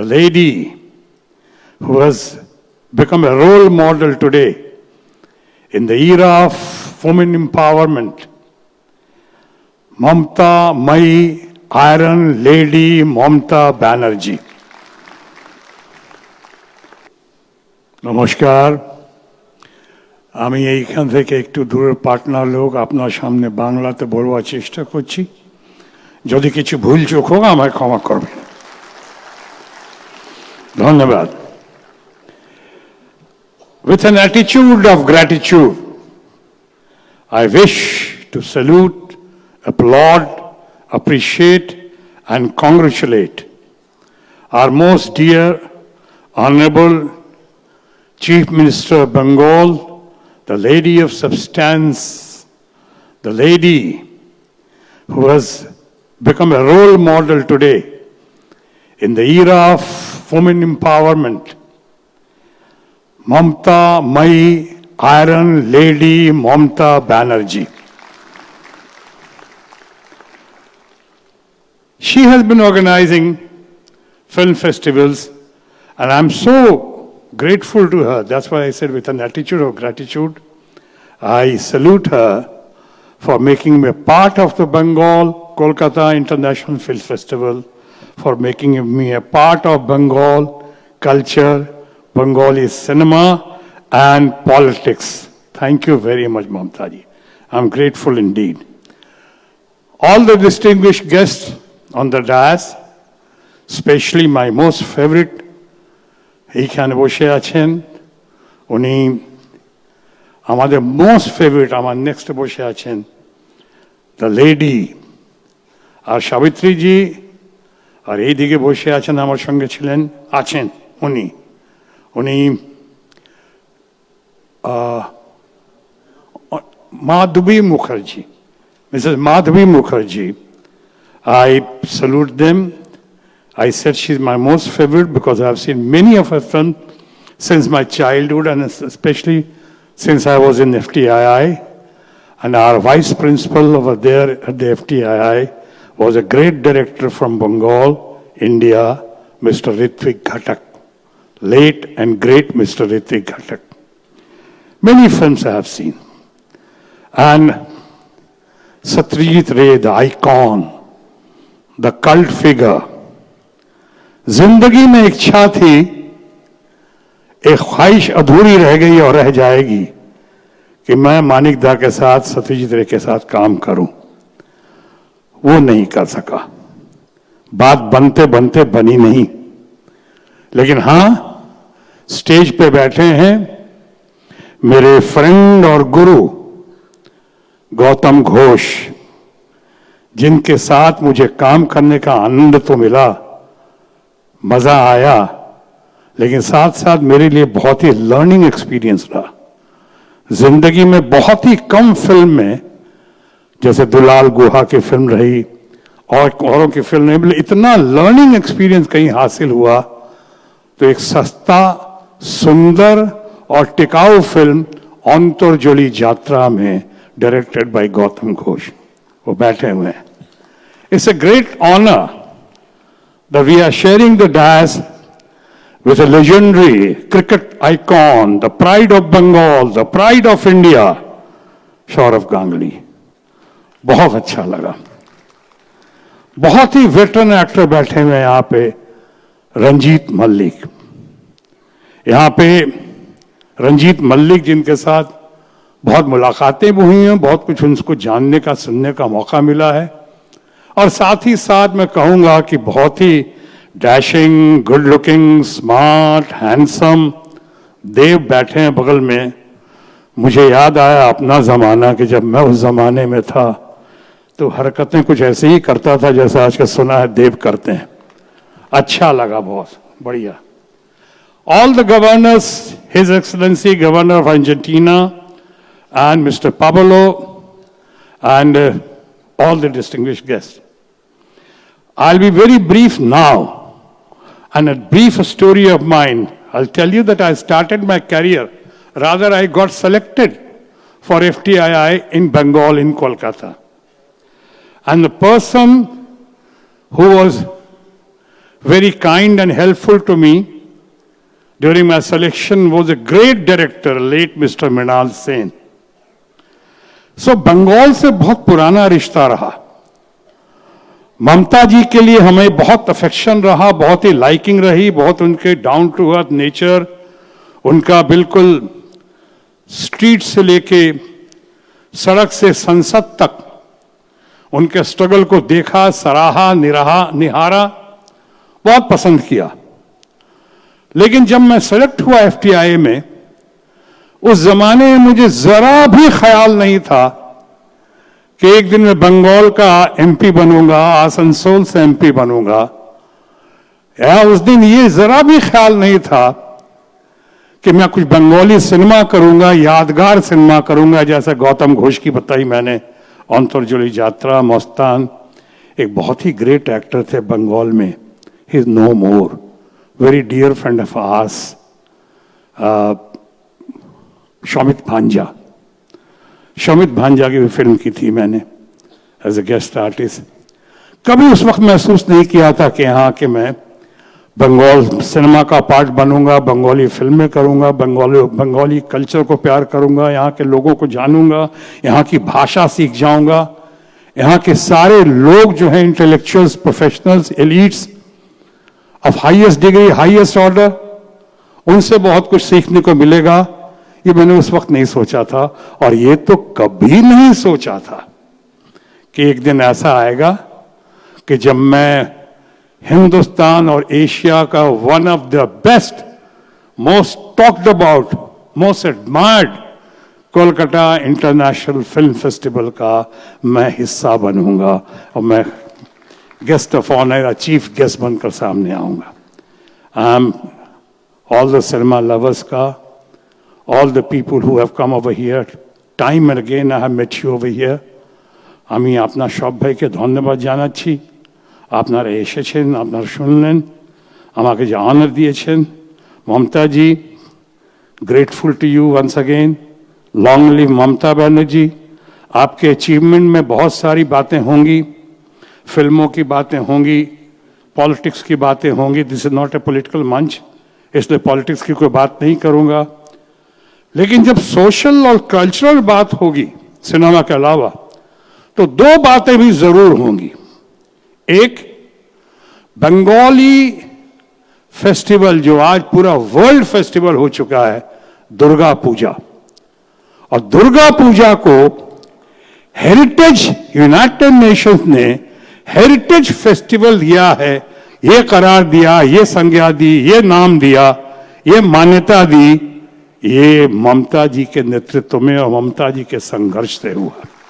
the lady who has become a role model today in the era of women empowerment, Mamta Mai Iron Lady Mamta Banerjee. নমস্কার, আমি এইখান থেকে একটু দূরের partner লোক আপনার সামনে বাংলাতে বলবার চেষ্টা করছি। যদি কিছু ভুল চোখ হোক আমায় ক্ষমা করবেন। ধন্যবাদ। With an attitude of gratitude, I wish to salute, applaud, appreciate, and congratulate our most dear, Honorable Chief Minister of Bengal, the lady of substance, the lady who has become a role model today in the era of women empowerment, Mamta Mai Iron Lady Mamta Banerjee. She has been organizing film festivals, and I'm so grateful to her. That's why I said with an attitude of gratitude, I salute her for making me a part of the Bengal Kolkata International Film Festival, for making me a part of Bengal culture, Bengali cinema and politics. Thank you very much, Mamtaji. I'm grateful indeed. All the distinguished guests on the dais, especially my most favorite, এইখানে বসে আছেন, উনি আমাদের most favourite, আমার next বসে আছেন the lady, আর সাবিত্রীজি, আর এইদিকে বসে আছেন আমার সঙ্গে আছেন উনি Madhavi Mukherjee, Mrs. Madhavi Mukherjee. I salute them. I said she's my most favorite because I've seen many of her films since my childhood, and especially since I was in FTII. And our vice principal over there at the FTII was a great director from Bengal, India, Mr. Ritvik Ghatak. Late and great Mr. Ritvik Ghatak. Many films I have seen. And Satyajit Ray, the icon, the cult figure. जिंदगी में इच्छा थी, एक ख्वाहिश अधूरी रह गई और रह जाएगी कि मैं मानिक दा के साथ, सत्यजीत रे के साथ काम करूं। वो नहीं कर सका, बात बनते बनते बनी नहीं। लेकिन हां, स्टेज पे बैठे हैं मेरे फ्रेंड और गुरु गौतम घोष, जिनके साथ मुझे काम करने का आनंद तो मिला, मजा आया, लेकिन साथ साथ मेरे लिए बहुत ही लर्निंग एक्सपीरियंस रहा। जिंदगी में बहुत ही कम फिल्म में, जैसे दुलाल गुहा की फिल्म रही और औरों की फिल्म नहीं, इतना लर्निंग एक्सपीरियंस कहीं हासिल हुआ। तो एक सस्ता, सुंदर और टिकाऊ फिल्म अंतरजली यात्रा में, डायरेक्टेड बाय गौतम घोष, वो बैठे हुए हैं। It's a great honour that we are sharing the dais with a legendary cricket icon, the pride of Bengal, the pride of India, Sourav Ganguly. बहुत अच्छा लगा। बहुत ही वेटरन एक्टर बैठे हुए हैं यहाँ पे, रंजीत मल्लिक। यहाँ पे रंजीत मल्लिक, जिनके साथ बहुत मुलाकातें भी हुई हैं, बहुत कुछ उनको जानने का, सुनने का मौका मिला है। और साथ ही साथ मैं कहूंगा कि बहुत ही dashing, good looking, smart, handsome Dev बैठे हैं बगल में। मुझे याद आया अपना जमाना कि जब मैं उस जमाने में था तो हरकतें कुछ ऐसे ही करता था जैसा आजकल सुना है देव करते हैं। अच्छा लगा, बहुत बढ़िया। All the governors, His Excellency Governor of Argentina and Mr. Pablo and all the distinguished guests. I'll be very brief now, and a brief story of mine. I'll tell you that I started my career, rather I got selected for FTII in Bengal, in Kolkata. And the person who was very kind and helpful to me during my selection was a great director, late Mr. Mrinal Sen. So Bengal से बहुत पुराना रिश्ता रहा. ममता जी के लिए हमें बहुत affection रहा, बहुत ही लाइकिंग रही, बहुत उनके डाउन टू अर्थ नेचर, उनका बिल्कुल स्ट्रीट से लेके सड़क से संसद तक उनके स्ट्रगल को देखा, सराहा, निहारा, बहुत पसंद किया. लेकिन जब मैं सेलेक्ट हुआ एफटीआई में, उस जमाने में मुझे जरा भी ख्याल नहीं था कि एक दिन मैं बंगाल का एमपी बनूंगा, आसनसोल से एमपी बनूंगा. या उस दिन ये जरा भी ख्याल नहीं था कि मैं कुछ बंगाली सिनेमा करूंगा, यादगार सिनेमा करूंगा, जैसे गौतम घोष की बताई मैंने, अंतरजुली यात्रा, मस्तान. एक बहुत ही ग्रेट एक्टर थे बंगाल में. He is no more. Very dear friend of ours, Shamit Bhanja. Shamit भांजा की भी फिल्म की थी मैंने एज ए गेस्ट आर्टिस्ट. कभी उस वक्त महसूस नहीं किया था कि हाँ कि मैं बंगाल सिनेमा का पार्ट बनूंगा, बंगाली फिल्में करूंगा, बंगाली कल्चर को प्यार करूंगा, यहाँ के लोगों को जानूंगा, यहाँ की भाषा सीख जाऊंगा. यहाँ के सारे लोग जो हैं intellectuals, professionals, elites of highest degree, highest order, उनसे बहुत कुछ सीखने को मिलेगा. ये मैंने उस वक्त नहीं सोचा था. और ये तो कभी नहीं सोचा था कि एक दिन ऐसा आएगा कि जब मैं हिंदुस्तान और एशिया का one of the best, most talked about, most admired Kolkata international film festival का मैं हिस्सा बनूंगा और मैं guest of honour, chief guest बनकर सामने आऊंगा. I am all the cinema lovers का, all the people who have come over here, time and again I have met you over here. আমি আপনার সব ভাইকে ধন্যবাদ জানাচ্ছি. আপনারা এসেছেন, আপনারা শুনলেন, আমাকে যে অনার দিয়েছেন. Mamata ji, grateful to you once again. Long live Mamata Banerjee. आपके अचीवमेंट में बहुत सारी बातें होंगी, फिल्मों की बातें होंगी, पॉलिटिक्स की बातें होंगी. This is not a political मंच, इसलिए पॉलिटिक्स की कोई बात नहीं करूंगा. लेकिन जब सोशल और कल्चरल बात होगी सिनेमा के अलावा, तो दो बातें भी जरूर होंगी. एक, बंगाली फेस्टिवल जो आज पूरा वर्ल्ड फेस्टिवल हो चुका है, दुर्गा पूजा. और दुर्गा पूजा को हेरिटेज, यूनाइटेड नेशंस ने हेरिटेज फेस्टिवल दिया है, ये करार दिया, ये संज्ञा दी, ये नाम दिया, ये मान्यता दी. ये ममता जी के नेतृत्व में और ममता जी के संघर्ष से हुआ.